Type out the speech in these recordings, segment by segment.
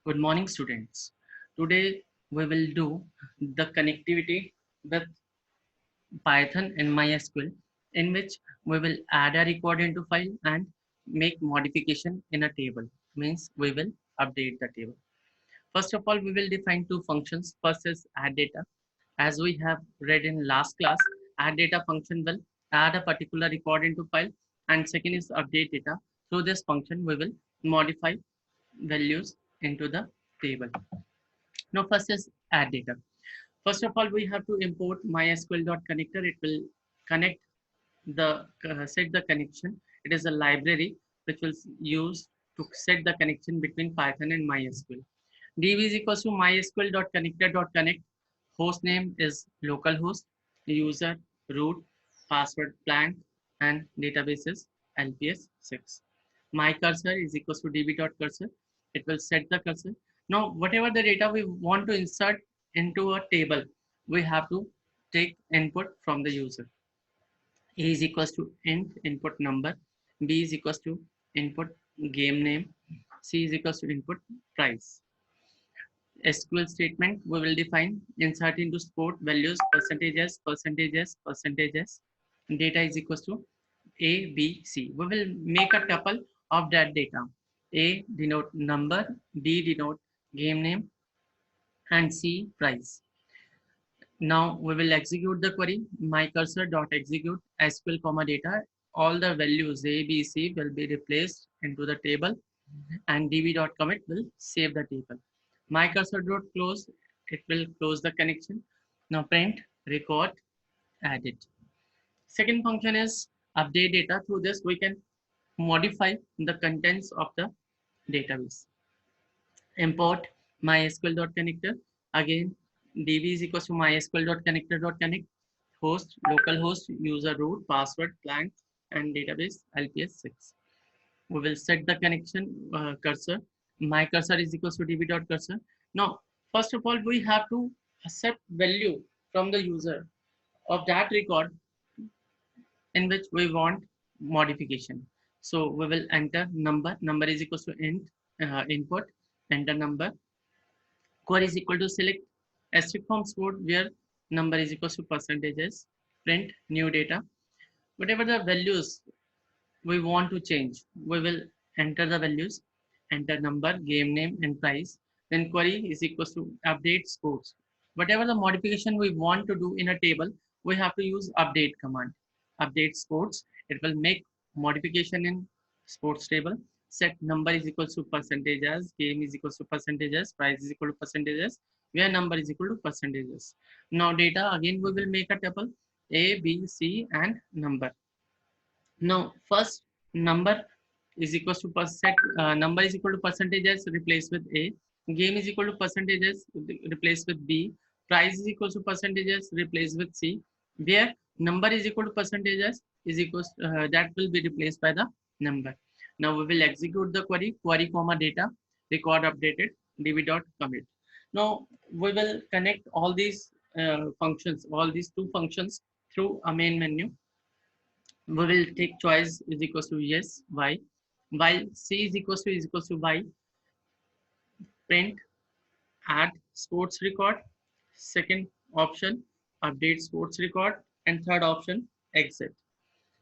Good morning, students. Today we will do the connectivity with Python and MySQL, in which we will add a record into file and make modification in a table. Means we will update the table. First of all, we will define two functions. First is add data. As we have read in last class, add data function will add a particular record into file, and second is update data. Through this function, we will modify values into the table. Now, first is add data. First of all, we have to import mysql.connector. It will connect the set the connection. It is a library which will use to set the connection between Python and MySQL. db is equals to mysql.connector.connect. Host name is localhost, user root, password blank, and database is lps6. My cursor is equals to db.cursor. It will set the cursor. Now, whatever the data we want to insert into a table, we have to take input from the user. A is equals to int input number, B is equals to input game name, C is equals to input price. SQL statement we will define insert into sport values percentages, percentages, percentages. Data is equals to A, B, C. We will make a tuple of that data. A denote number, B denote game name, and C price. Now we will execute the query. My cursor dot execute SQL comma data. All the values A, B, C will be replaced into the table, and db.commit will save the table. My cursor dot close. It will close the connection. Now print record edit. Second function is update data. Through this we can modify the contents of the database. Import mysql.connector. Again, db is equals to mysql.connector.connect. Host, localhost, user root, password, blank, and database lps6. We will set the connection cursor. My cursor is equals to db.cursor. Now, first of all, we have to accept value from the user of that record in which we want modification. So we will enter number. Number is equals to int input. Enter number. Query is equal to select asterisk from code where number is equals to percentages. Print new data. Whatever the values we want to change, we will enter the values, enter number, game name, and price. Then query is equals to update scores. Whatever the modification we want to do in a table, we have to use update command. Update sports. It will make modification in sports table. Set number is equals to percentages, game is equals to percentages, price is equal to percentages, where number is equal to percentages. Now data, again we will make a table A, B, C, and number. Now, first number is equals to number is equal to percentages replaced with A. Game is equal to percentages replaced with B. Price is equal to percentages replaced with C. Where number is equal to percentages is equals that will be replaced by the number. Now we will execute the query. Query comma data record updated db.commit. Now we will connect all these functions, all these two functions through a main menu. We will take choice is equals to yes, y, while c is equals to y. Print add sports record. Second option update sports record, and third option exit.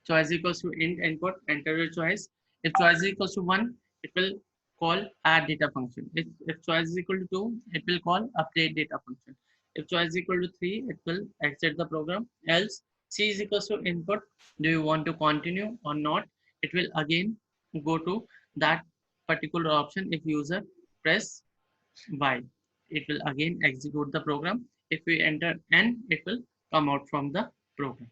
Choice equals to int input, enter your choice. If choice is equals to 1, it will call add data function. If choice is equal to 2, it will call update data function. If choice is equal to 3, it will exit the program. Else C is equals to input. Do you want to continue or not? It will again go to that particular option. If user press Y, it will again execute the program. If we enter N, it will come out from the program.